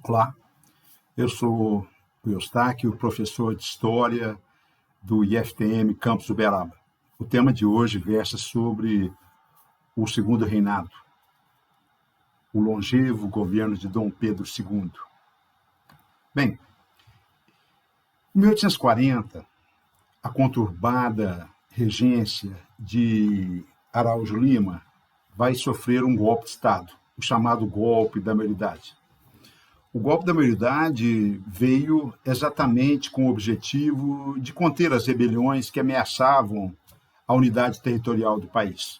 Olá, eu sou o Eustáquio, professor de História do IFTM Campus Uberaba. O tema de hoje versa sobre o Segundo Reinado, o longevo governo de Dom Pedro II. Bem, em 1840, a conturbada regência de Araújo Lima vai sofrer um golpe de Estado, o chamado golpe da maioridade. O golpe da maioridade veio exatamente com o objetivo de conter as rebeliões que ameaçavam a unidade territorial do país.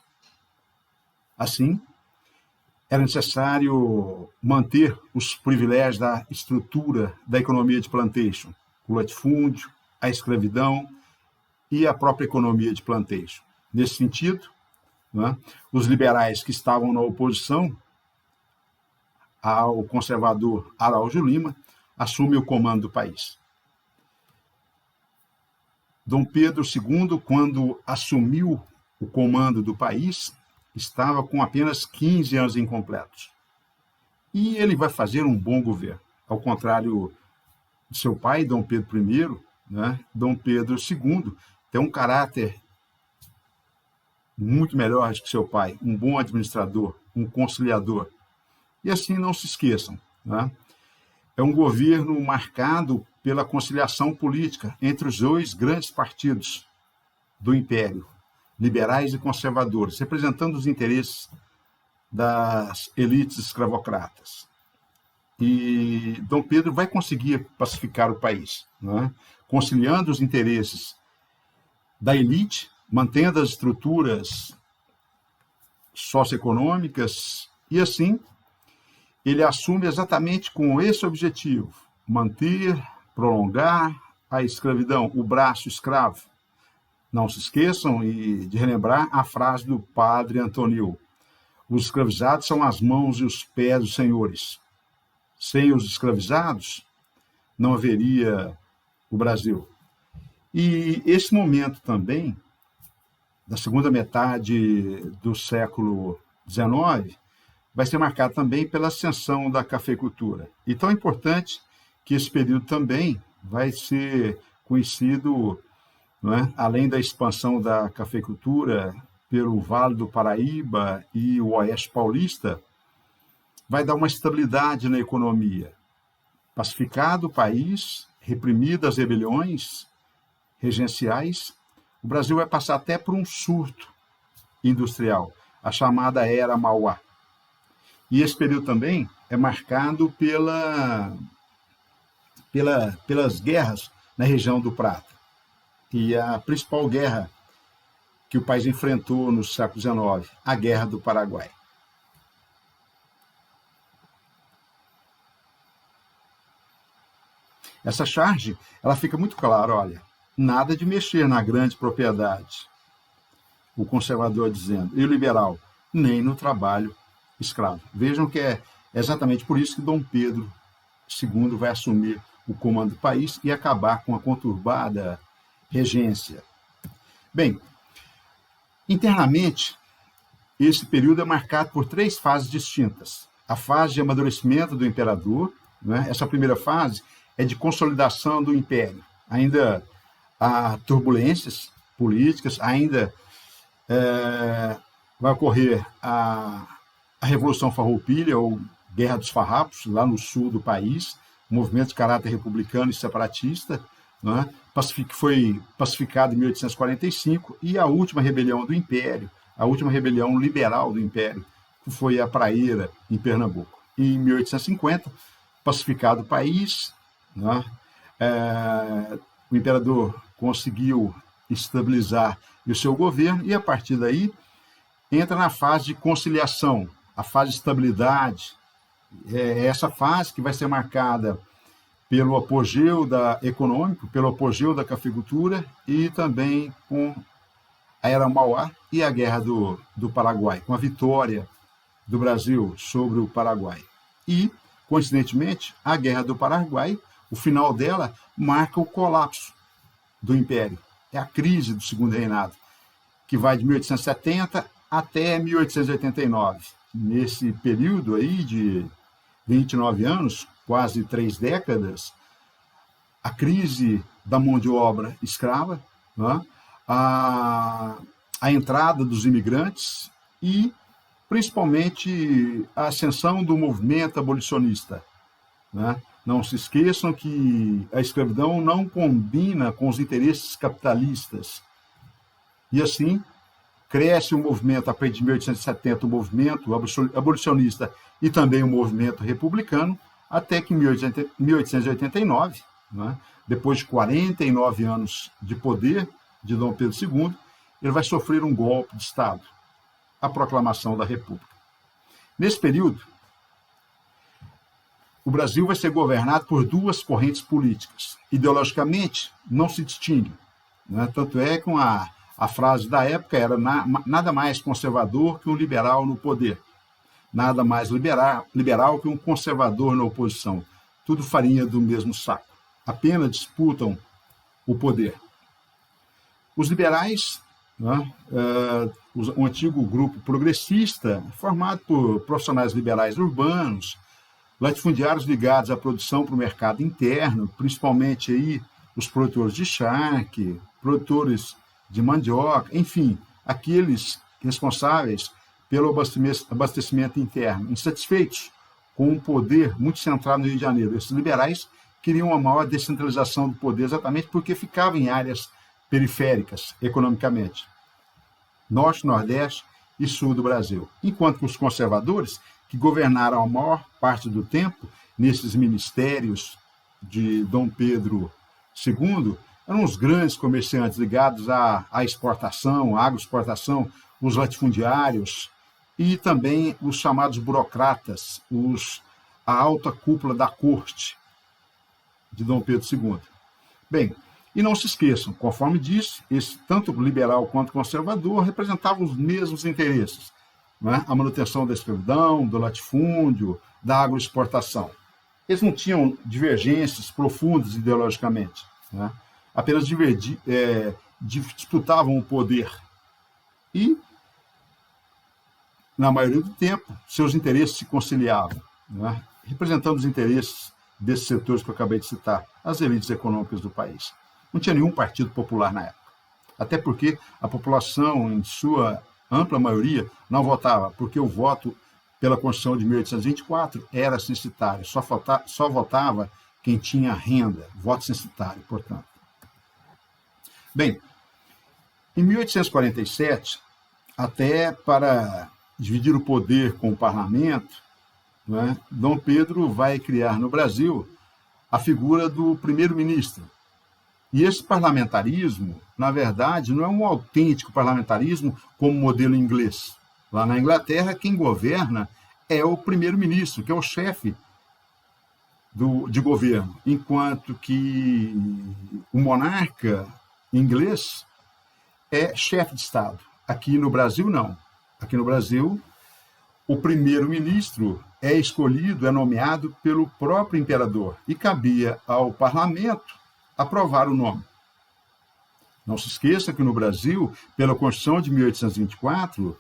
Assim, era necessário manter os privilégios da estrutura da economia de plantation, o latifúndio, a escravidão e a própria economia de plantation. Nesse sentido, os liberais que estavam na oposição ao conservador Araújo Lima assumem o comando do país. Dom Pedro II, quando assumiu o comando do país, estava com apenas 15 anos incompletos. E ele vai fazer um bom governo. Ao contrário de seu pai, Dom Pedro I, Dom Pedro II tem um caráter muito melhor do que seu pai, um bom administrador, um conciliador. E assim, não se esqueçam, é um governo marcado pela conciliação política entre os dois grandes partidos do Império, liberais e conservadores, representando os interesses das elites escravocratas. E Dom Pedro vai conseguir pacificar o país, conciliando os interesses da elite, mantendo as estruturas socioeconômicas, e assim ele assume exatamente com esse objetivo: manter, prolongar a escravidão, o braço escravo. Não se esqueçam de relembrar a frase do padre Antônio: os escravizados são as mãos e os pés dos senhores. Sem os escravizados, não haveria o Brasil. E esse momento também, da segunda metade do século XIX, vai ser marcado também pela ascensão da cafeicultura. E tão importante que esse período também vai ser conhecido, além da expansão da cafeicultura pelo Vale do Paraíba e o Oeste Paulista, vai dar uma estabilidade na economia. Pacificado o país, reprimidas as rebeliões regenciais, o Brasil vai passar até por um surto industrial, a chamada Era Mauá. E esse período também é marcado pelas guerras na região do Prata. E a principal guerra que o país enfrentou no século XIX, a Guerra do Paraguai. Essa charge, ela fica muito clara, olha, nada de mexer na grande propriedade, o conservador dizendo, e o liberal, nem no trabalho escravo. Vejam que é exatamente por isso que Dom Pedro II vai assumir o comando do país e acabar com a conturbada regência. Bem, internamente, esse período é marcado por 3 fases distintas. A fase de amadurecimento do imperador, essa primeira fase é de consolidação do império. Ainda há turbulências políticas, ainda vai ocorrer a Revolução Farroupilha, ou Guerra dos Farrapos, lá no sul do país, um movimento de caráter republicano e separatista, que foi pacificado em 1845, e a última rebelião do Império, a última rebelião liberal do Império, que foi a Praieira, em Pernambuco. E em 1850, pacificado o país, o imperador conseguiu estabilizar o seu governo, e a partir daí entra na fase de conciliação, a fase de estabilidade, essa fase que vai ser marcada pelo apogeu econômico, pelo apogeu da cafeicultura e também com a Era Mauá e a Guerra do Paraguai, com a vitória do Brasil sobre o Paraguai. E, coincidentemente, a Guerra do Paraguai, o final dela, marca o colapso do Império. É a crise do Segundo Reinado, que vai de 1870 até 1889. Nesse período aí de 29 anos, quase 3 décadas, a crise da mão de obra escrava, né? a entrada dos imigrantes e, principalmente, a ascensão do movimento abolicionista, né? Não se esqueçam que a escravidão não combina com os interesses capitalistas. E assim, cresce o movimento, a partir de 1870, o movimento abolicionista e também o movimento republicano, até que em 1889, né, depois de 49 anos de poder de Dom Pedro II, ele vai sofrer um golpe de Estado, a proclamação da República. Nesse período, o Brasil vai ser governado por 2 correntes políticas. Ideologicamente, não se distinguem, né? Tanto é que a frase da época era nada mais conservador que um liberal no poder, nada mais liberal que um conservador na oposição. Tudo farinha do mesmo saco. Apenas disputam o poder. Os liberais, né, o antigo grupo progressista, formado por profissionais liberais urbanos, latifundiários ligados à produção para o mercado interno, principalmente aí os produtores de charque, produtores de mandioca, enfim, aqueles responsáveis pelo abastecimento interno, insatisfeitos com um poder muito centrado no Rio de Janeiro. Esses liberais queriam uma maior descentralização do poder, exatamente porque ficavam em áreas periféricas, economicamente, norte, nordeste e sul do Brasil. Enquanto que os conservadores, que governaram a maior parte do tempo nesses ministérios de Dom Pedro II, eram os grandes comerciantes ligados à exportação, à agroexportação, os latifundiários e também os chamados burocratas, a alta cúpula da corte de Dom Pedro II. Bem, e não se esqueçam, conforme disse, tanto liberal quanto conservador representavam os mesmos interesses, né? A manutenção da escravidão, do latifúndio, da agroexportação. Eles não tinham divergências profundas ideologicamente, né? Apenas disputavam o poder e, na maioria do tempo, seus interesses se conciliavam, né? Representando os interesses desses setores que eu acabei de citar, as elites econômicas do país. Não tinha nenhum partido popular na época, até porque a população, em sua ampla maioria, não votava, porque o voto pela Constituição de 1824 era censitário, só votava quem tinha renda, voto censitário, portanto. Bem, em 1847, até para dividir o poder com o parlamento, né, Dom Pedro vai criar no Brasil a figura do primeiro-ministro. E esse parlamentarismo, na verdade, não é um autêntico parlamentarismo como modelo inglês. Lá na Inglaterra, quem governa é o primeiro-ministro, que é o chefe de governo, enquanto que o monarca inglês é chefe de Estado. Aqui no Brasil, não. Aqui no Brasil, o primeiro-ministro é escolhido, é nomeado pelo próprio imperador e cabia ao parlamento aprovar o nome. Não se esqueça que no Brasil, pela Constituição de 1824,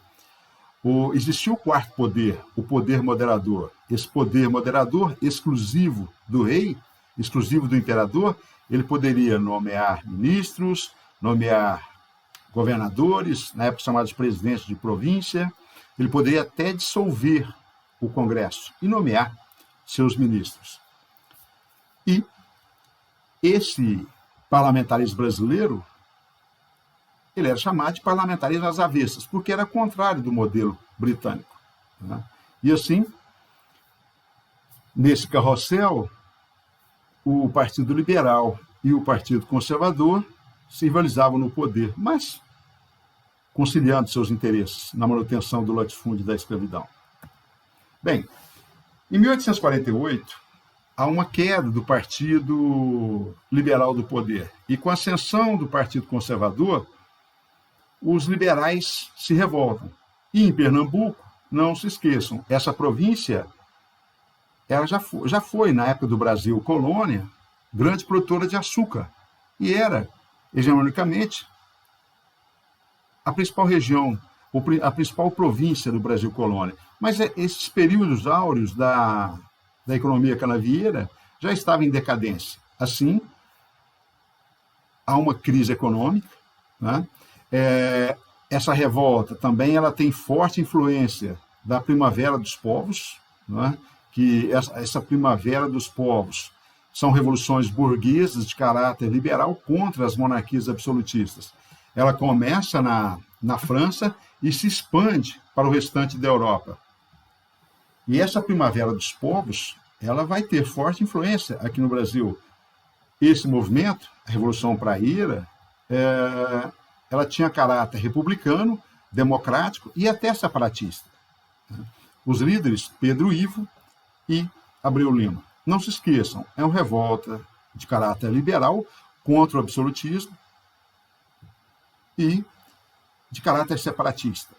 existiu o quarto poder, o poder moderador. Esse poder moderador, exclusivo do rei, exclusivo do imperador, ele poderia nomear ministros, nomear governadores, na época chamados presidentes de província, ele poderia até dissolver o Congresso e nomear seus ministros. E esse parlamentarismo brasileiro, ele era chamado de parlamentarismo às avessas, porque era contrário do modelo britânico, né? E assim, nesse carrossel, o Partido Liberal e o Partido Conservador se rivalizavam no poder, mas conciliando seus interesses na manutenção do latifúndio da escravidão. Bem, em 1848, há uma queda do Partido Liberal do poder. E com a ascensão do Partido Conservador, os liberais se revoltam. E em Pernambuco, não se esqueçam, essa província ela já foi, na época do Brasil colônia, grande produtora de açúcar. E era, hegemonicamente, a principal região, a principal província do Brasil colônia. Mas esses períodos áureos da da economia canavieira já estava em decadência. Assim, há uma crise econômica, né? Essa revolta também ela tem forte influência da Primavera dos Povos, né? Que essa Primavera dos Povos são revoluções burguesas de caráter liberal contra as monarquias absolutistas. Ela começa na França e se expande para o restante da Europa. E essa Primavera dos Povos, ela vai ter forte influência aqui no Brasil. Esse movimento, a Revolução Praieira, ela tinha caráter republicano, democrático e até separatista. Os líderes, Pedro Ivo e Abreu Lima. Não se esqueçam, é uma revolta de caráter liberal contra o absolutismo e de caráter separatista.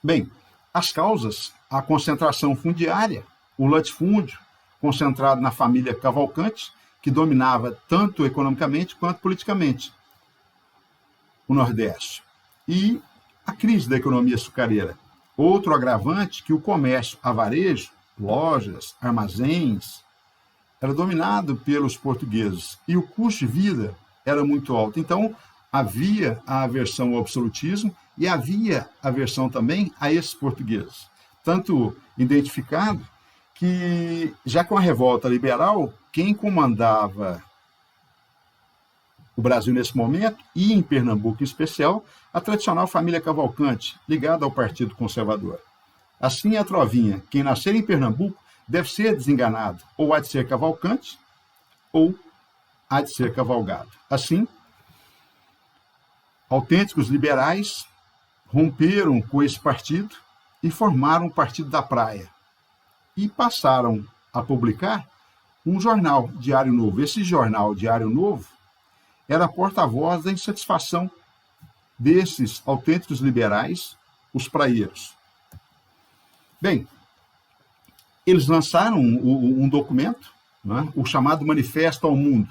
Bem, as causas, a concentração fundiária, o latifúndio, concentrado na família Cavalcante, que dominava tanto economicamente quanto politicamente o Nordeste. E a crise da economia açucareira. Outro agravante que o comércio a varejo, lojas, armazéns, era dominado pelos portugueses e o custo de vida era muito alto. Então, havia a aversão ao absolutismo e havia aversão também a esses portugueses. Tanto identificado que, já com a revolta liberal, quem comandava o Brasil nesse momento, e em Pernambuco em especial, a tradicional família Cavalcante, ligada ao Partido Conservador. Assim, a trovinha, quem nascer em Pernambuco deve ser desenganado, ou há de ser Cavalcante, ou há de ser cavalgado. Assim, autênticos liberais romperam com esse partido e formaram o Partido da Praia. E passaram a publicar um jornal, Diário Novo. Esse jornal, Diário Novo, era porta-voz da insatisfação desses autênticos liberais, os praieiros. Bem, eles lançaram um documento, né, o chamado Manifesto ao Mundo,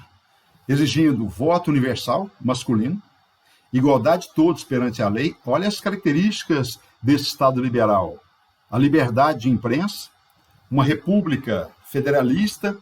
exigindo voto universal, masculino, igualdade de todos perante a lei. Olha as características desse Estado liberal. A liberdade de imprensa, uma república federalista,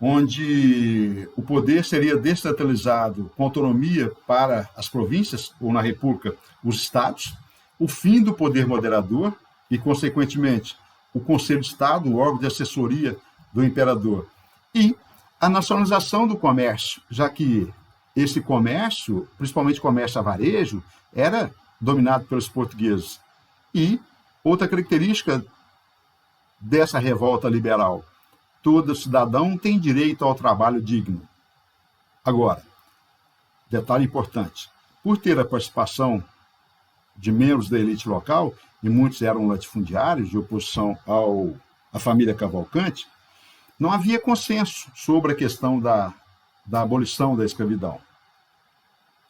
onde o poder seria descentralizado com autonomia para as províncias, ou na república, os estados, o fim do poder moderador e, consequentemente, o Conselho de Estado, o órgão de assessoria do imperador, e a nacionalização do comércio, já que esse comércio, principalmente comércio a varejo, era dominado pelos portugueses. E outra característica dessa revolta liberal: todo cidadão tem direito ao trabalho digno. Agora, detalhe importante, por ter a participação de membros da elite local, e muitos eram latifundiários de oposição à família Cavalcante, não havia consenso sobre a questão da abolição da escravidão.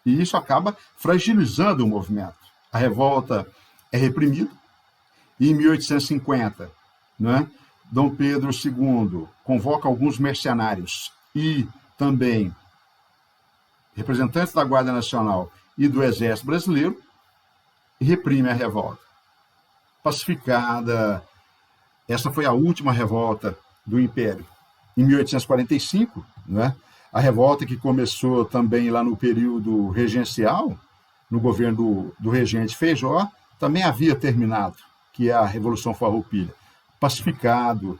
E isso acaba fragilizando o movimento. A revolta é reprimida, e em 1850, né, Dom Pedro II convoca alguns mercenários e também representantes da Guarda Nacional e do Exército Brasileiro e reprime a revolta. Pacificada, essa foi a última revolta do Império. Em 1845, né, a revolta que começou também lá no período regencial, no governo do regente Feijó, também havia terminado, que é a Revolução Farroupilha. Pacificado,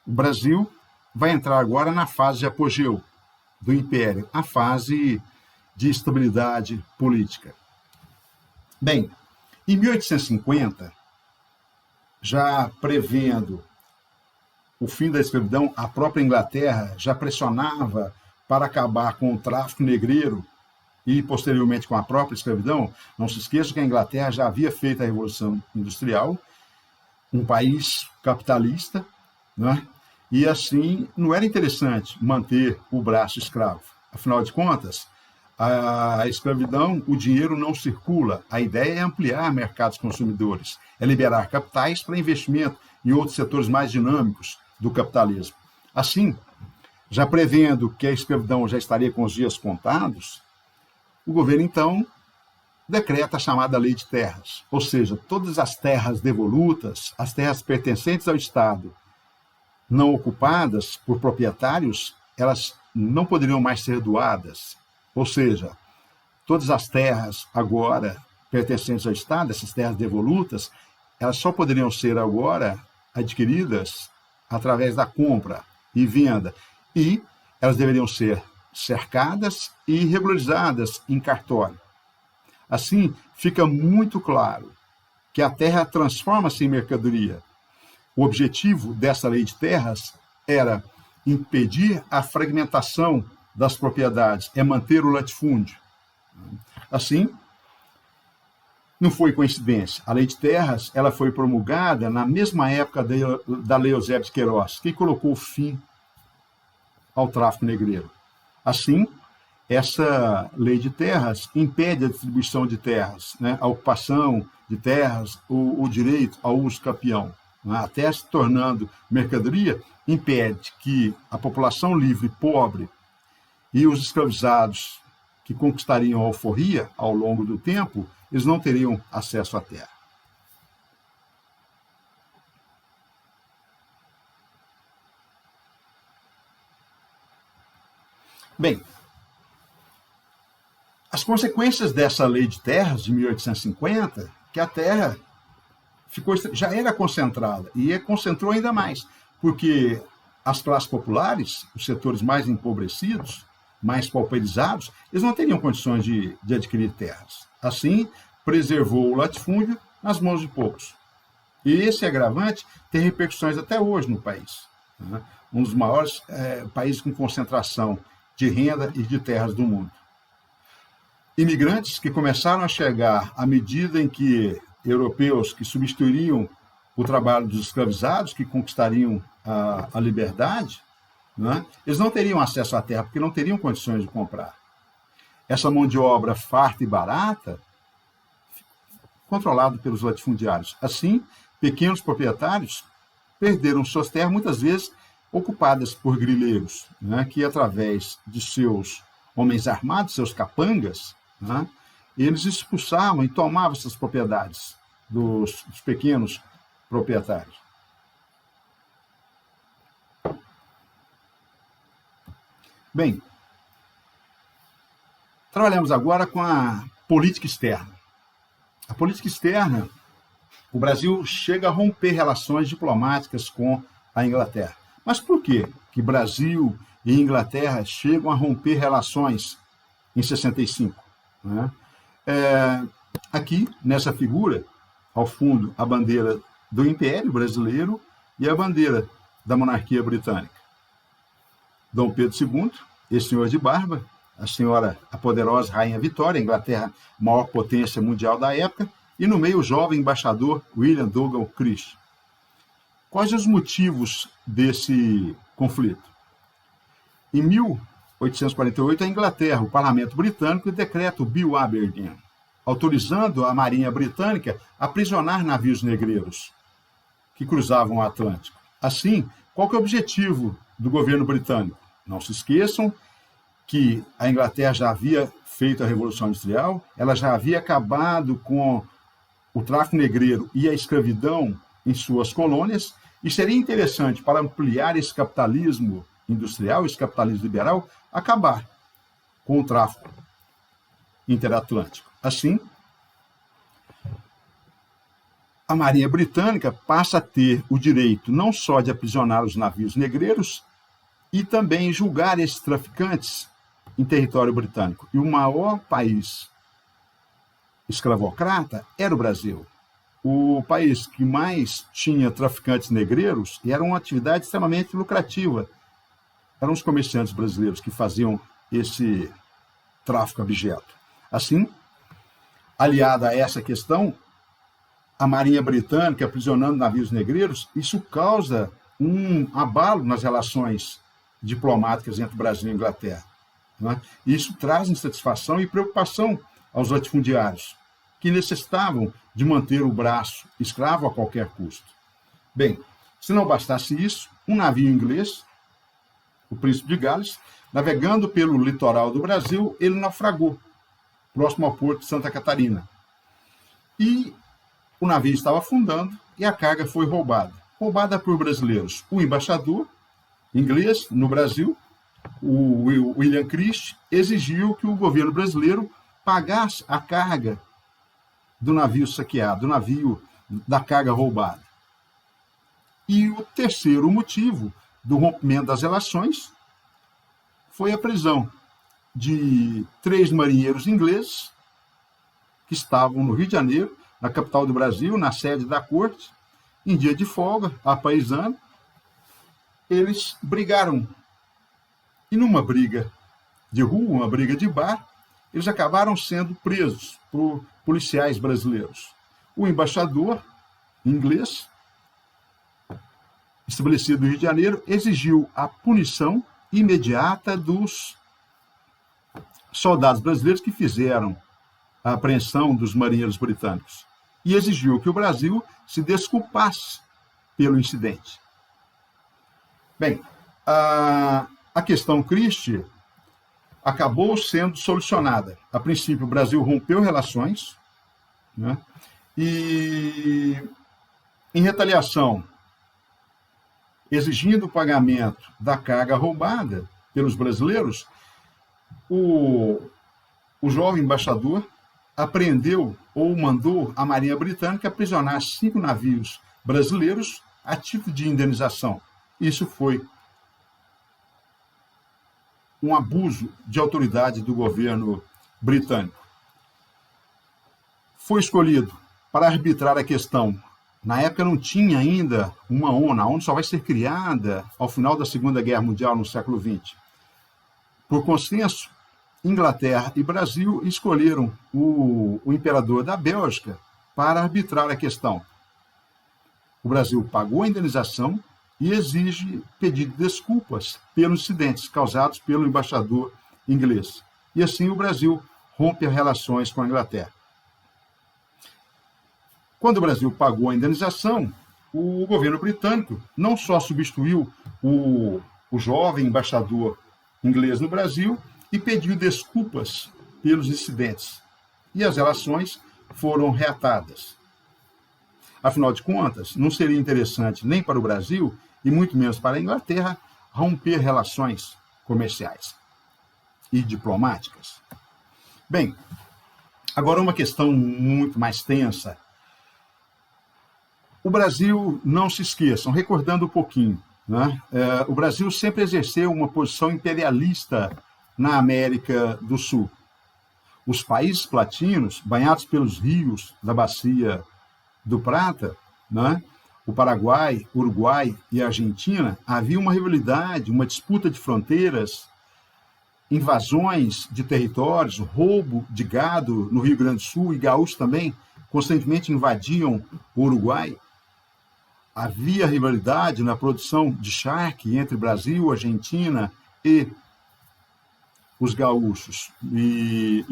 o Brasil vai entrar agora na fase de apogeu do Império, a fase de estabilidade política. Bem, em 1850, já prevendo o fim da escravidão, a própria Inglaterra já pressionava para acabar com o tráfico negreiro e, posteriormente, com a própria escravidão. Não se esqueça que a Inglaterra já havia feito a Revolução Industrial, um país capitalista, né? E assim não era interessante manter o braço escravo. Afinal de contas, a escravidão, o dinheiro não circula. A ideia é ampliar mercados consumidores, é liberar capitais para investimento em outros setores mais dinâmicos do capitalismo. Assim, já prevendo que a escravidão já estaria com os dias contados, o governo, então, decreta a chamada Lei de Terras, ou seja, todas as terras devolutas, as terras pertencentes ao Estado não ocupadas por proprietários, elas não poderiam mais ser doadas. Ou seja, todas as terras agora pertencentes ao Estado, essas terras devolutas, elas só poderiam ser agora adquiridas através da compra e venda. E elas deveriam ser cercadas e regularizadas em cartório. Assim, fica muito claro que a terra transforma-se em mercadoria. O objetivo dessa lei de terras era impedir a fragmentação das propriedades, é manter o latifúndio. Assim, não foi coincidência. A lei de terras ela foi promulgada na mesma época da Lei Eusébio de Queiroz, que colocou fim ao tráfico negreiro. Assim, essa lei de terras impede a distribuição de terras, né, a ocupação de terras, o direito ao uso capião, né, até se tornando mercadoria, impede que a população livre, pobre e os escravizados que conquistariam a alforria ao longo do tempo, eles não teriam acesso à terra. Bem, as consequências dessa lei de terras de 1850, que a terra já era concentrada e concentrou ainda mais, porque as classes populares, os setores mais empobrecidos, mais pauperizados, eles não teriam condições de adquirir terras. Assim, preservou o latifúndio nas mãos de poucos. E esse agravante tem repercussões até hoje no país. Né? Um dos maiores países com concentração de renda e de terras do mundo. Imigrantes que começaram a chegar à medida em que europeus que substituiriam o trabalho dos escravizados, que conquistariam a liberdade, né? Eles não teriam acesso à terra, porque não teriam condições de comprar. Essa mão de obra farta e barata, controlada pelos latifundiários. Assim, pequenos proprietários perderam suas terras, muitas vezes ocupadas por grileiros, né? Que através de seus homens armados, seus capangas, né? Eles expulsavam e tomavam essas propriedades dos pequenos proprietários. Bem, trabalhamos agora com a política externa. A política externa, o Brasil chega a romper relações diplomáticas com a Inglaterra. Mas por que que Brasil e Inglaterra chegam a romper relações em 65? Né? Aqui, nessa figura, ao fundo, a bandeira do Império Brasileiro e a bandeira da monarquia britânica. Dom Pedro II, esse senhor de barba, a poderosa Rainha Vitória, a Inglaterra, maior potência mundial da época, e no meio o jovem embaixador William Dougal Crish. Quais os motivos desse conflito? Em 1848, a Inglaterra, o parlamento britânico, decreta o Bill Aberdeen, autorizando a Marinha Britânica a aprisionar navios negreiros que cruzavam o Atlântico. Assim, qual que é o objetivo do governo britânico? Não se esqueçam que a Inglaterra já havia feito a Revolução Industrial, ela já havia acabado com o tráfico negreiro e a escravidão em suas colônias, e seria interessante, para ampliar esse capitalismo industrial, esse capitalismo liberal, acabar com o tráfico interatlântico. Assim, a Marinha Britânica passa a ter o direito não só de aprisionar os navios negreiros, e também julgar esses traficantes em território britânico. E o maior país escravocrata era o Brasil. O país que mais tinha traficantes negreiros e era uma atividade extremamente lucrativa. Eram os comerciantes brasileiros que faziam esse tráfico abjeto. Assim, aliada a essa questão, a Marinha Britânica aprisionando navios negreiros, isso causa um abalo nas relações diplomáticas entre Brasil e Inglaterra. Né? Isso traz insatisfação e preocupação aos latifundiários, que necessitavam de manter o braço escravo a qualquer custo. Bem, se não bastasse isso, um navio inglês, o Príncipe de Gales, navegando pelo litoral do Brasil, ele naufragou, próximo ao porto de Santa Catarina. E o navio estava afundando e a carga foi roubada. roubada por brasileiros. O embaixador inglês no Brasil, o William Christie, exigiu que o governo brasileiro pagasse a carga do navio saqueado, do navio da carga roubada. E o terceiro motivo do rompimento das relações foi a prisão de 3 marinheiros ingleses que estavam no Rio de Janeiro, na capital do Brasil, na sede da corte, em dia de folga, apaisando. Eles brigaram. E numa briga de rua, uma briga de bar, eles acabaram sendo presos por policiais brasileiros. O embaixador inglês, estabelecido no Rio de Janeiro, exigiu a punição imediata dos soldados brasileiros que fizeram a apreensão dos marinheiros britânicos e exigiu que o Brasil se desculpasse pelo incidente. Bem, a questão Christie acabou sendo solucionada. A princípio, o Brasil rompeu relações, né? E, em retaliação, exigindo o pagamento da carga roubada pelos brasileiros, o jovem embaixador apreendeu ou mandou a Marinha Britânica aprisionar 5 navios brasileiros a título de indenização. Isso foi um abuso de autoridade do governo britânico. Foi escolhido para arbitrar a questão. Na época não tinha ainda uma ONU. A ONU só vai ser criada ao final da Segunda Guerra Mundial, no século XX. Por consenso, Inglaterra e Brasil escolheram o imperador da Bélgica para arbitrar a questão. O Brasil pagou a indenização e exige pedido de desculpas pelos incidentes causados pelo embaixador inglês. E assim o Brasil rompe as relações com a Inglaterra. Quando o Brasil pagou a indenização, o governo britânico não só substituiu o jovem embaixador inglês no Brasil e pediu desculpas pelos incidentes. E as relações foram reatadas. Afinal de contas, não seria interessante nem para o Brasil e muito menos para a Inglaterra romper relações comerciais e diplomáticas. Bem, agora uma questão muito mais tensa. O Brasil, não se esqueçam, recordando um pouquinho, né? O Brasil sempre exerceu uma posição imperialista na América do Sul. Os países platinos, banhados pelos rios da Bacia do Prata, né? O Paraguai, Uruguai e a Argentina, havia uma rivalidade, uma disputa de fronteiras, invasões de territórios, roubo de gado no Rio Grande do Sul, e gaúchos também constantemente invadiam o Uruguai. Havia rivalidade na produção de charque entre Brasil, Argentina e os gaúchos e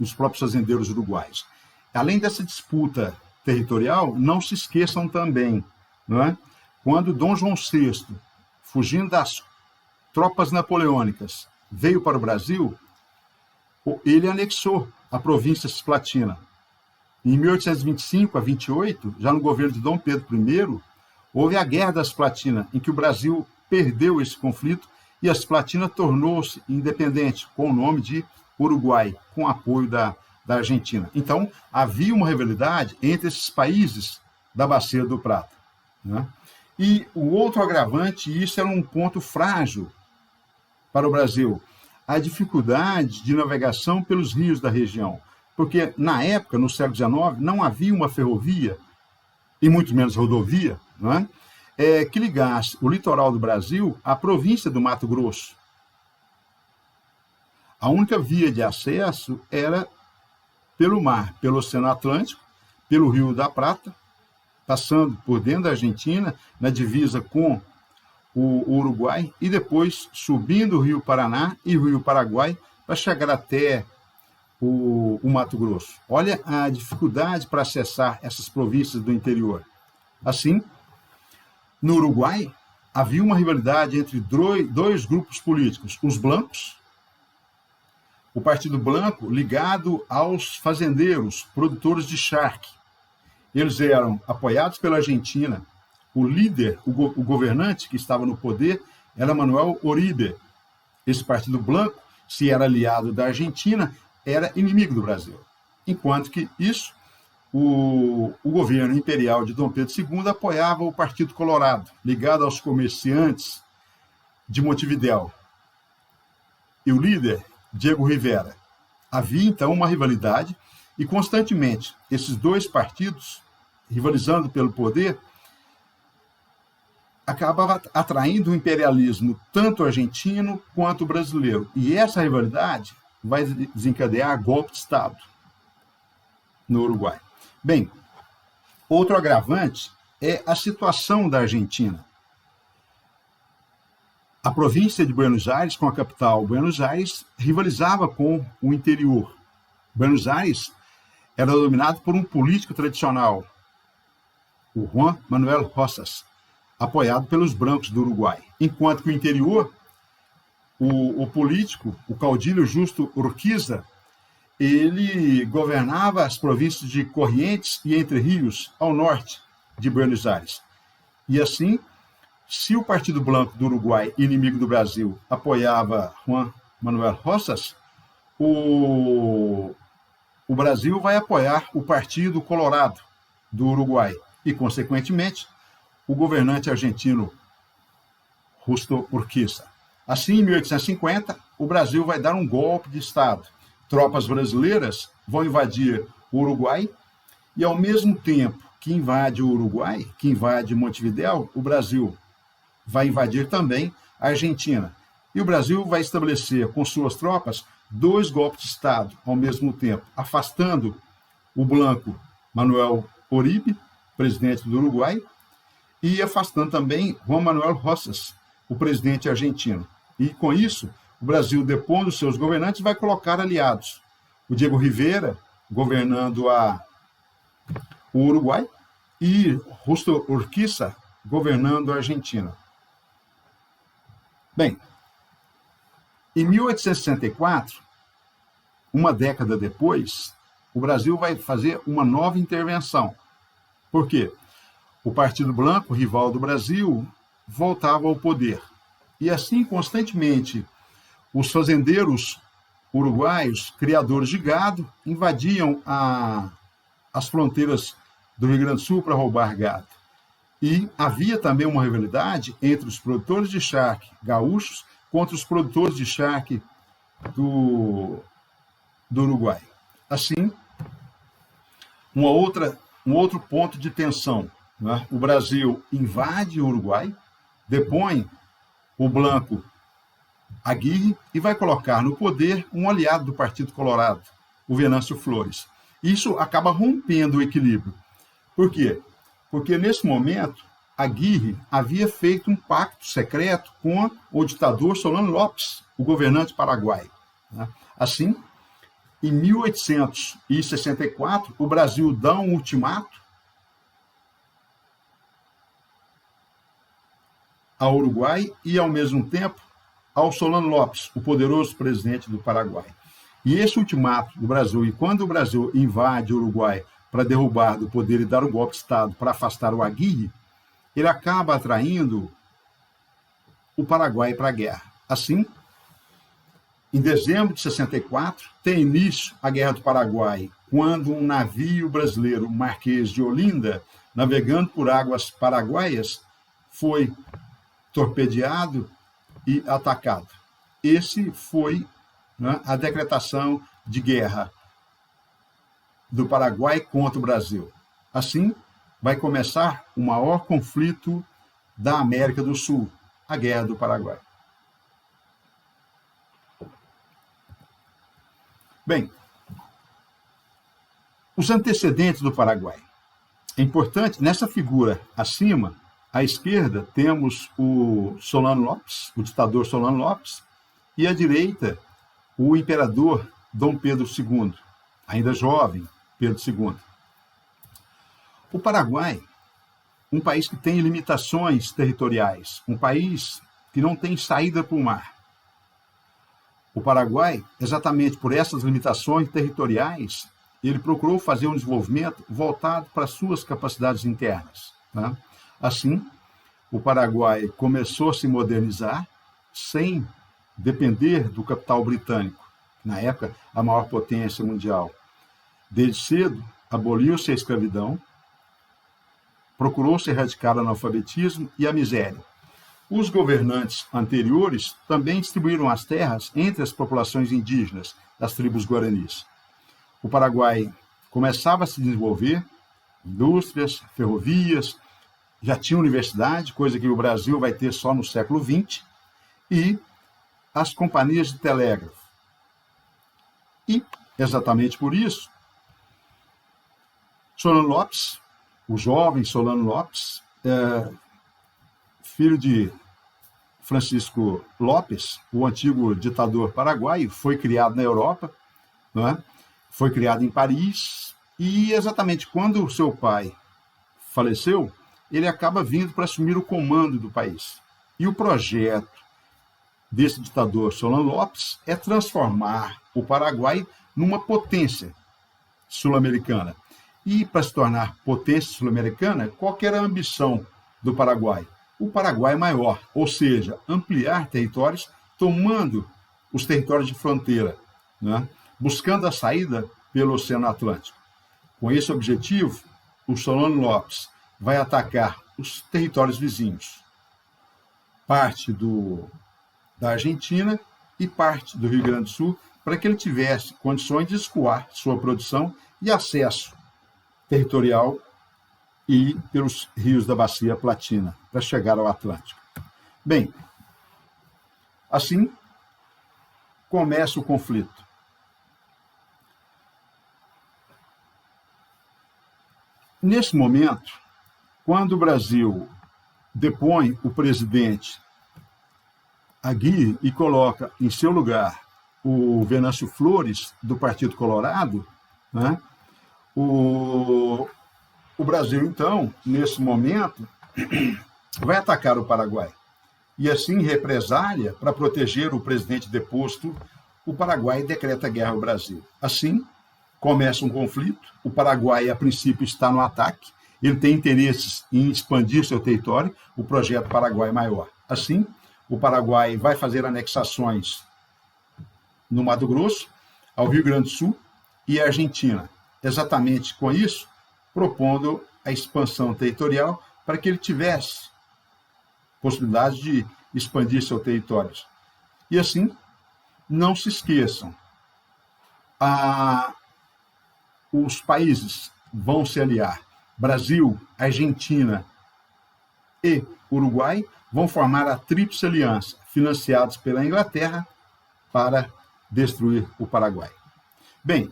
os próprios fazendeiros uruguaios. Além dessa disputa territorial, não se esqueçam também, não é? Quando Dom João VI, fugindo das tropas napoleônicas, veio para o Brasil, ele anexou a província cisplatina. Em 1825 a 28, já no governo de Dom Pedro I, houve a Guerra da Cisplatina, em que o Brasil perdeu esse conflito e a Cisplatina tornou-se independente, com o nome de Uruguai, com apoio da Argentina. Então, havia uma rivalidade entre esses países da Bacia do Prata, né? E o outro agravante, e isso era um ponto frágil para o Brasil, a dificuldade de navegação pelos rios da região. Porque, na época, no século XIX, não havia uma ferrovia, e muito menos rodovia, né, que ligasse o litoral do Brasil à província do Mato Grosso. A única via de acesso era pelo mar, pelo Oceano Atlântico, pelo Rio da Prata, passando por dentro da Argentina, na divisa com o Uruguai, e depois subindo o Rio Paraná e o Rio Paraguai para chegar até o Mato Grosso. Olha a dificuldade para acessar essas províncias do interior. Assim, no Uruguai, havia uma rivalidade entre dois grupos políticos, os blancos, o Partido Branco ligado aos fazendeiros, produtores de charque. Eles eram apoiados pela Argentina, O líder, o governante que estava no poder, era Manuel Oribe. Esse Partido Blanco, se era aliado da Argentina, era inimigo do Brasil. Enquanto que isso, o governo imperial de Dom Pedro II apoiava o Partido Colorado, ligado aos comerciantes de Montevidéu. E o líder, Diego Rivera. Havia, então, uma rivalidade e, constantemente, esses dois partidos, rivalizando pelo poder, acabava atraindo o imperialismo tanto argentino quanto brasileiro. E essa rivalidade vai desencadear golpe de Estado no Uruguai. Bem, outro agravante é a situação da Argentina. A província de Buenos Aires, com a capital Buenos Aires, rivalizava com o interior. Buenos Aires era dominado por um político tradicional, o Juan Manuel Rosas, apoiado pelos brancos do Uruguai. Enquanto que o interior, o político, o caudilho Justo Urquiza, ele governava as províncias de Corrientes e Entre Rios, ao norte de Buenos Aires. E assim, se o Partido Blanco do Uruguai, inimigo do Brasil, apoiava Juan Manuel Rosas, o Brasil vai apoiar o Partido Colorado do Uruguai e, consequentemente, o governante argentino Justo Urquiza. Assim, em 1850, o Brasil vai dar um golpe de Estado. Tropas brasileiras vão invadir o Uruguai e, ao mesmo tempo que invade o Uruguai, que invade Montevidéu, o Brasil vai invadir também a Argentina. E o Brasil vai estabelecer com suas tropas 2 golpes de Estado ao mesmo tempo, afastando o Blanco Manuel Oribe, presidente do Uruguai, e afastando também Juan Manuel Rosas, o presidente argentino. E com isso, o Brasil, depondo seus governantes, vai colocar aliados. O Diego Rivera, governando o Uruguai, e Justo Urquiza, governando a Argentina. Bem, em 1864, uma década depois, o Brasil vai fazer uma nova intervenção. Por quê? O Partido Blanco, rival do Brasil, voltava ao poder. E assim, constantemente, os fazendeiros uruguaios, criadores de gado, invadiam as fronteiras do Rio Grande do Sul para roubar gado. E havia também uma rivalidade entre os produtores de charque gaúchos contra os produtores de charque do Uruguai. Assim, um outro ponto de tensão, né? O Brasil invade o Uruguai, depõe o Blanco Aguirre e vai colocar no poder um aliado do Partido Colorado, o Venâncio Flores. Isso acaba rompendo o equilíbrio. Por quê? Porque nesse momento, Aguirre havia feito um pacto secreto com o ditador Solano Lopes, o governante paraguaio. Assim, em 1864, o Brasil dá um ultimato ao Uruguai e, ao mesmo tempo, ao Solano Lopes, o poderoso presidente do Paraguai. E esse ultimato do Brasil, e quando o Brasil invade o Uruguai para derrubar do poder e dar um golpe de Estado para afastar o Aguirre, ele acaba atraindo o Paraguai para a guerra. Assim, em dezembro de 64, tem início a Guerra do Paraguai, quando um navio brasileiro, Marquês de Olinda, navegando por águas paraguaias, foi torpedeado e atacado. Esse foi, né, a decretação de guerra do Paraguai contra o Brasil. Assim, vai começar o maior conflito da América do Sul, a Guerra do Paraguai. Bem, os antecedentes do Paraguai. É importante, nessa figura acima, à esquerda, temos o Solano Lopes, o ditador Solano Lopes, e à direita, o imperador Dom Pedro II, ainda jovem Pedro II. O Paraguai, um país que tem limitações territoriais, um país que não tem saída para o mar. O Paraguai, exatamente por essas limitações territoriais, ele procurou fazer um desenvolvimento voltado para suas capacidades internas, né? Assim, o Paraguai começou a se modernizar sem depender do capital britânico, na época a maior potência mundial. Desde cedo, aboliu-se a escravidão, procurou-se erradicar o analfabetismo e a miséria. Os governantes anteriores também distribuíram as terras entre as populações indígenas das tribos guaranis. O Paraguai começava a se desenvolver, indústrias, ferrovias, já tinha universidade, coisa que o Brasil vai ter só no século XX, e as companhias de telégrafo. E, exatamente por isso, Solano Lopes, o jovem Solano Lopes, filho de Francisco Lopes, o antigo ditador paraguaio, foi criado na Europa, não é? Foi criado em Paris, e exatamente quando o seu pai faleceu, ele acaba vindo para assumir o comando do país. E o projeto desse ditador Solano Lopes é transformar o Paraguai numa potência sul-americana. E para se tornar potência sul-americana, qual que era a ambição do Paraguai? O Paraguai maior, ou seja, ampliar territórios, tomando os territórios de fronteira, né? Buscando a saída pelo Oceano Atlântico. Com esse objetivo, o Solano Lopes vai atacar os territórios vizinhos, parte da Argentina e parte do Rio Grande do Sul, para que ele tivesse condições de escoar sua produção e acesso territorial e pelos rios da Bacia Platina, para chegar ao Atlântico. Bem, assim começa o conflito. Nesse momento, quando o Brasil depõe o presidente Aguirre e coloca em seu lugar o Venâncio Flores, do Partido Colorado, né? O Brasil, então, nesse momento, vai atacar o Paraguai. E assim, em represália, para proteger o presidente deposto, o Paraguai decreta guerra ao Brasil. Assim, começa um conflito. O Paraguai, a princípio, está no ataque. Ele tem interesses em expandir seu território, o projeto Paraguai Maior. Assim, o Paraguai vai fazer anexações no Mato Grosso, ao Rio Grande do Sul e à Argentina. Exatamente com isso, propondo a expansão territorial para que ele tivesse possibilidade de expandir seus territórios. E assim, não se esqueçam, os países vão se aliar. Brasil, Argentina e Uruguai vão formar a Tríplice Aliança, financiados pela Inglaterra, para destruir o Paraguai. Bem,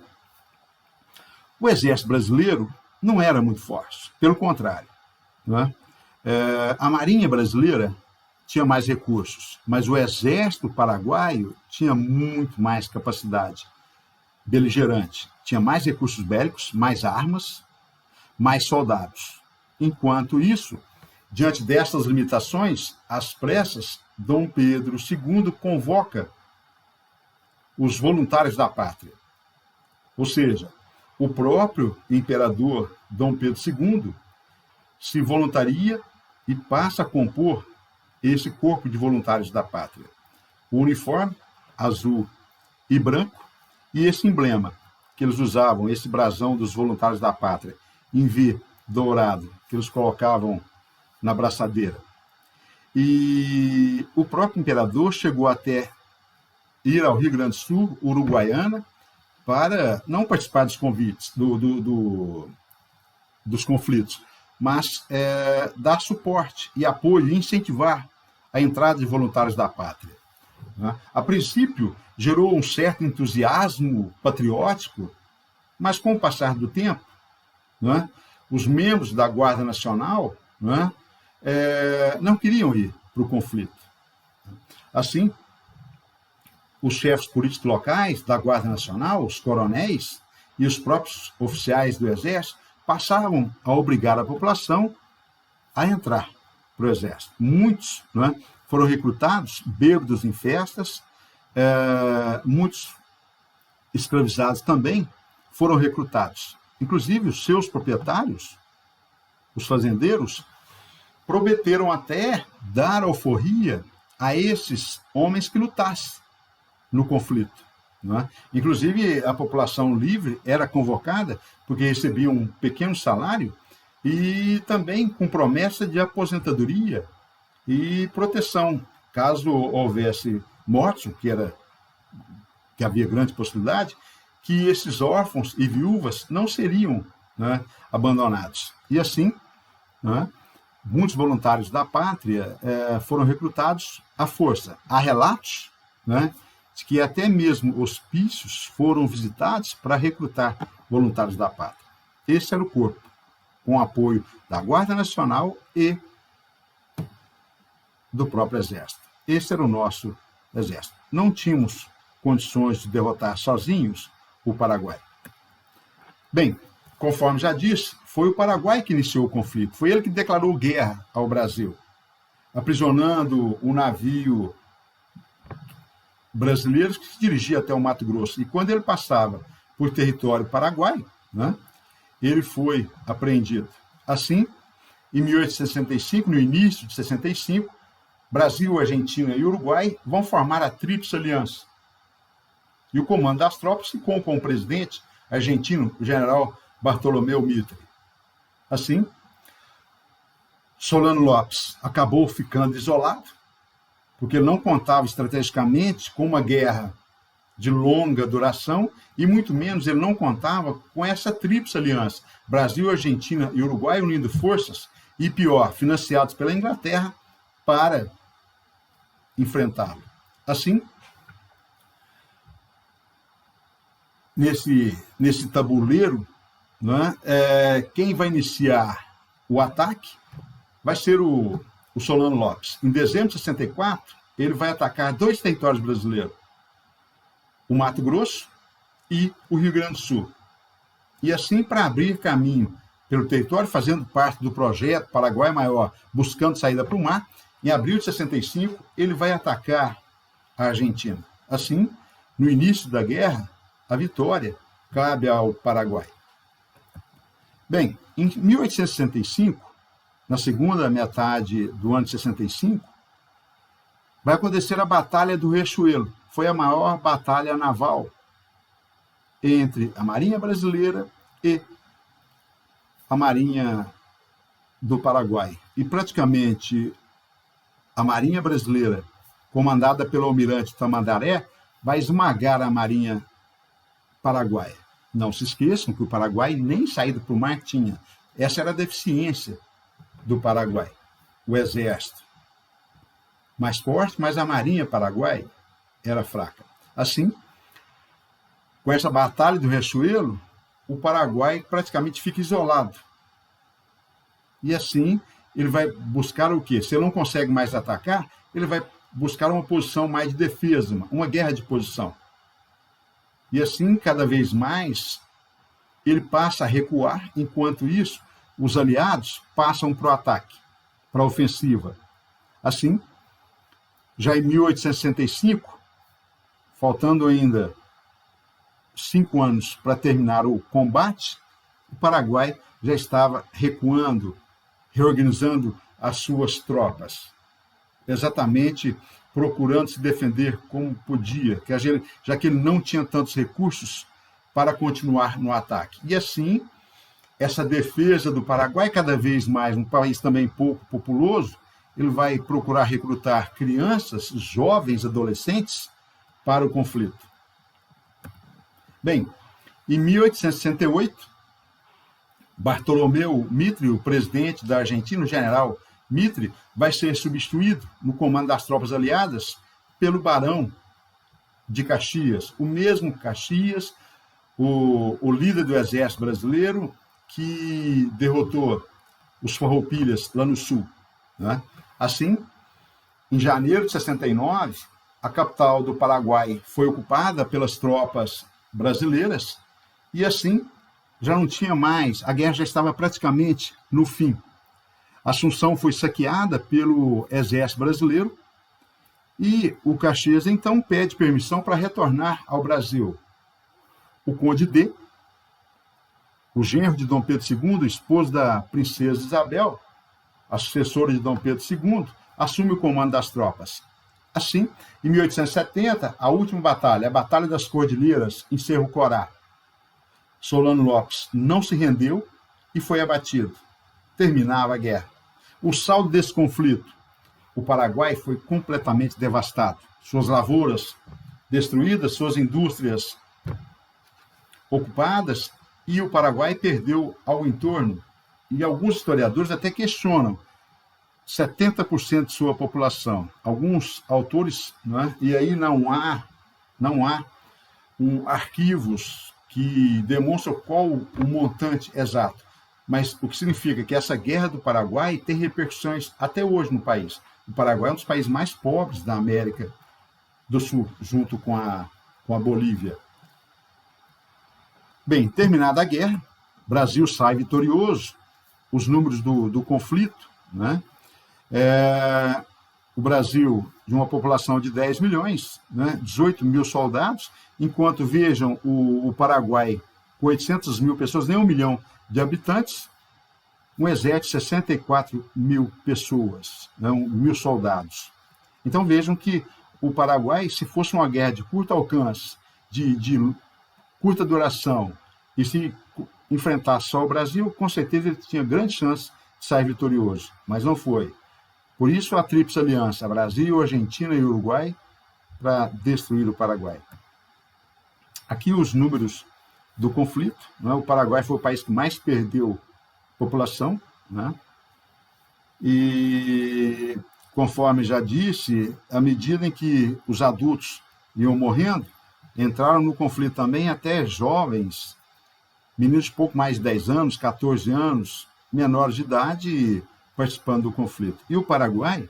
o exército brasileiro não era muito forte, pelo contrário, né? A Marinha brasileira tinha mais recursos, mas o exército paraguaio tinha muito mais capacidade beligerante, tinha mais recursos bélicos, mais armas, mais soldados. Enquanto isso, diante dessas limitações, às pressas, Dom Pedro II convoca os voluntários da pátria. Ou seja, o próprio imperador Dom Pedro II se voluntaria e passa a compor esse corpo de voluntários da pátria. O uniforme azul e branco e esse emblema que eles usavam, esse brasão dos voluntários da pátria, em V dourado, que eles colocavam na braçadeira. E o próprio imperador chegou até ir ao Rio Grande do Sul, Uruguaiana, para não participar dos convites, dos conflitos, mas dar suporte e apoio e incentivar a entrada de voluntários da pátria. A princípio, gerou um certo entusiasmo patriótico, mas com o passar do tempo, os membros da Guarda Nacional não queriam ir para o conflito. Assim, os chefes políticos locais da Guarda Nacional, os coronéis e os próprios oficiais do Exército passavam a obrigar a população a entrar para o Exército. Muitos foram recrutados, bêbados em festas, muitos escravizados também foram recrutados. Inclusive, os seus proprietários, os fazendeiros, prometeram até dar alforria a esses homens que lutassem no conflito. Não é? Inclusive, a população livre era convocada porque recebia um pequeno salário e também com promessa de aposentadoria e proteção, caso houvesse morte, que havia grande possibilidade, que esses órfãos e viúvas não seriam, né, abandonados. E assim, né, muitos voluntários da pátria foram recrutados à força. Há relatos, né, de que até mesmo hospícios foram visitados para recrutar voluntários da pátria. Esse era o corpo, com apoio da Guarda Nacional e do próprio Exército. Esse era o nosso Exército. Não tínhamos condições de derrotar sozinhos o Paraguai. Bem, conforme já disse, foi o Paraguai que iniciou o conflito. Foi ele que declarou guerra ao Brasil, aprisionando um navio brasileiro que se dirigia até o Mato Grosso. E quando ele passava por território paraguaio, né, ele foi apreendido. Assim, em 1865, no início de 65, Brasil, Argentina e Uruguai vão formar a Tríplice Aliança. E o comando das tropas ficou com o presidente argentino, o general Bartolomeu Mitre. Assim, Solano Lopes acabou ficando isolado, porque ele não contava estrategicamente com uma guerra de longa duração e muito menos ele não contava com essa Tríplice Aliança, Brasil, Argentina e Uruguai unindo forças e, pior, financiados pela Inglaterra para enfrentá-lo. Assim, nesse tabuleiro, né, quem vai iniciar o ataque vai ser o Solano Lopes. Em dezembro de 64, ele vai atacar 2 territórios brasileiros, o Mato Grosso e o Rio Grande do Sul. E assim, para abrir caminho pelo território, fazendo parte do projeto Paraguai Maior, buscando saída para o mar, em abril de 65, ele vai atacar a Argentina. Assim, no início da guerra, a vitória cabe ao Paraguai. Bem, em 1865, na segunda metade do ano de 65, vai acontecer a Batalha do Riachuelo. Foi a maior batalha naval entre a Marinha Brasileira e a Marinha do Paraguai. E praticamente a Marinha Brasileira, comandada pelo almirante Tamandaré, vai esmagar a Marinha Paraguaia. Não se esqueçam que o Paraguai nem saída para o mar tinha. Essa era a deficiência do Paraguai. O exército mais forte, mas a Marinha Paraguaia era fraca. Assim, com essa Batalha do Riachuelo, o Paraguai praticamente fica isolado. E assim, ele vai buscar o quê? Se ele não consegue mais atacar, ele vai buscar uma posição mais de defesa, uma guerra de posição. E assim, cada vez mais, ele passa a recuar, enquanto isso, os aliados passam para o ataque, para a ofensiva. Assim, já em 1865, faltando ainda 5 anos para terminar o combate, o Paraguai já estava recuando, reorganizando as suas tropas, exatamente procurando se defender como podia, já que ele não tinha tantos recursos para continuar no ataque. E assim, essa defesa do Paraguai, cada vez mais, um país também pouco populoso, ele vai procurar recrutar crianças, jovens, adolescentes, para o conflito. Bem, em 1868, Bartolomeu Mitre, o presidente da Argentina, o general Mitre, vai ser substituído no comando das tropas aliadas pelo barão de Caxias, o mesmo Caxias, o líder do exército brasileiro que derrotou os farroupilhas lá no sul, né? Assim, em janeiro de 69, a capital do Paraguai foi ocupada pelas tropas brasileiras e assim já não tinha mais, a guerra já estava praticamente no fim. Assunção foi saqueada pelo exército brasileiro e o Caxias então pede permissão para retornar ao Brasil. O Conde D, o genro de Dom Pedro II, esposo da princesa Isabel, a sucessora de Dom Pedro II, assume o comando das tropas. Assim, em 1870, a última batalha, a Batalha das Cordilheiras, em Cerro Corá. Solano Lopes não se rendeu e foi abatido. Terminava a guerra. O saldo desse conflito: o Paraguai foi completamente devastado. Suas lavouras destruídas, suas indústrias ocupadas, e o Paraguai perdeu ao entorno, e alguns historiadores até questionam, 70% de sua população. Alguns autores, né, e aí não há arquivos que demonstram qual o montante exato, mas o que significa que essa guerra do Paraguai tem repercussões até hoje no país. O Paraguai é um dos países mais pobres da América do Sul, junto com a Bolívia. Bem, terminada a guerra, o Brasil sai vitorioso. Os números do conflito, né? O Brasil, de uma população de 10 milhões, né? 18 mil soldados, enquanto, vejam, o Paraguai, com 800 mil pessoas, nem 1 milhão de habitantes, um exército de 64 mil pessoas, né? 1.000 soldados. Então vejam que o Paraguai, se fosse uma guerra de curto alcance, de curta duração, e se enfrentasse só o Brasil, com certeza ele tinha grande chance de sair vitorioso, mas não foi. Por isso a Tríplice Aliança, Brasil, Argentina e Uruguai, para destruir o Paraguai. Aqui os números do conflito, né? O Paraguai foi o país que mais perdeu população, né? E, conforme já disse, à medida em que os adultos iam morrendo, entraram no conflito também até jovens, meninos de pouco mais de 10 anos, 14 anos, menores de idade, participando do conflito. E o Paraguai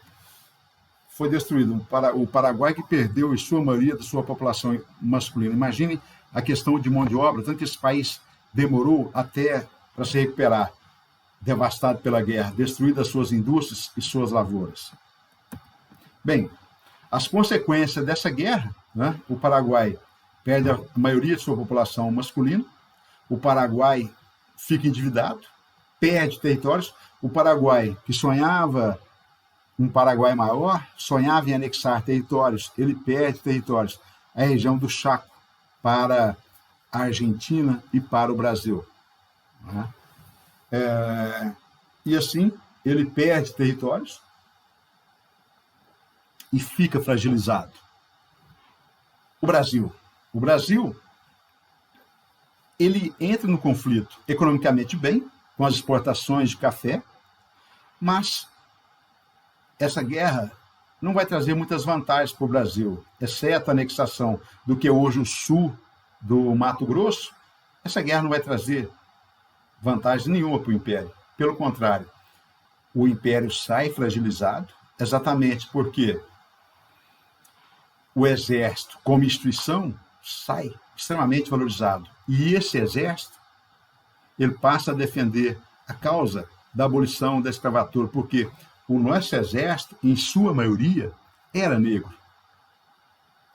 foi destruído. O Paraguai que perdeu, em sua maioria, da sua população masculina. Imagine a questão de mão de obra, tanto que esse país demorou até para se recuperar, devastado pela guerra, destruídas suas indústrias e suas lavouras. Bem, as consequências dessa guerra, né? O Paraguai perde a maioria de sua população masculina, o Paraguai fica endividado, perde territórios. O Paraguai, que sonhava um Paraguai maior, sonhava em anexar territórios, ele perde territórios. A região do Chaco para a Argentina e para o Brasil. Né? E assim, ele perde territórios e fica fragilizado. O Brasil, ele entra no conflito economicamente bem, com as exportações de café, mas essa guerra não vai trazer muitas vantagens para o Brasil, exceto a anexação do que é hoje o sul do Mato Grosso. Essa guerra não vai trazer vantagem nenhuma para o Império. Pelo contrário, o Império sai fragilizado, exatamente porque o Exército, como instituição, sai extremamente valorizado. E esse Exército, ele passa a defender a causa da abolição da escravatura, porque o nosso Exército, em sua maioria, era negro.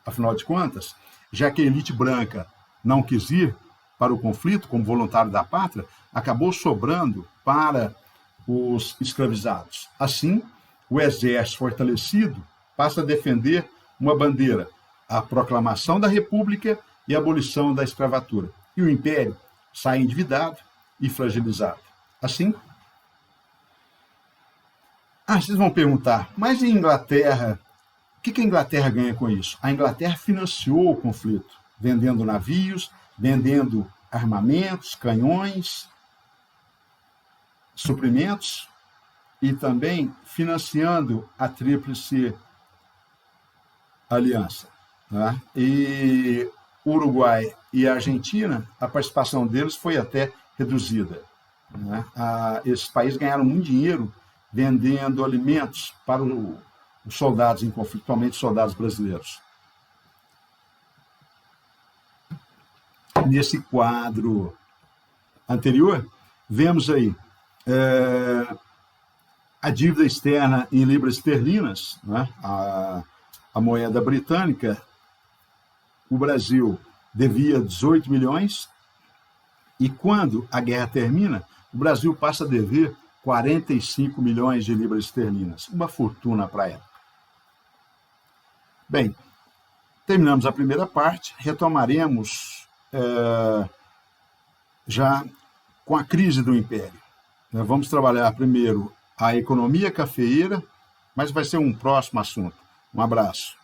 Afinal de contas, já que a elite branca não quis ir para o conflito como voluntário da pátria, acabou sobrando para os escravizados. Assim, o Exército fortalecido passa a defender uma bandeira, a proclamação da República e a abolição da escravatura. E o Império sai endividado e fragilizado. Assim, vocês vão perguntar, mas em Inglaterra, o que a Inglaterra ganha com isso? A Inglaterra financiou o conflito, vendendo navios, vendendo armamentos, canhões, suprimentos, e também financiando a Tríplice Aliança. Né? E Uruguai e a Argentina, a participação deles foi até reduzida. Né? Esses países ganharam muito dinheiro vendendo alimentos para os soldados em conflito, principalmente soldados brasileiros. Nesse quadro anterior, vemos aí a dívida externa em libras esterlinas, né? A moeda britânica. O Brasil devia 18 milhões, e quando a guerra termina, o Brasil passa a dever 45 milhões de libras esterlinas, uma fortuna para a época. Bem, terminamos a primeira parte, retomaremos já com a crise do Império. Vamos trabalhar primeiro a economia cafeeira, mas vai ser um próximo assunto. Um abraço.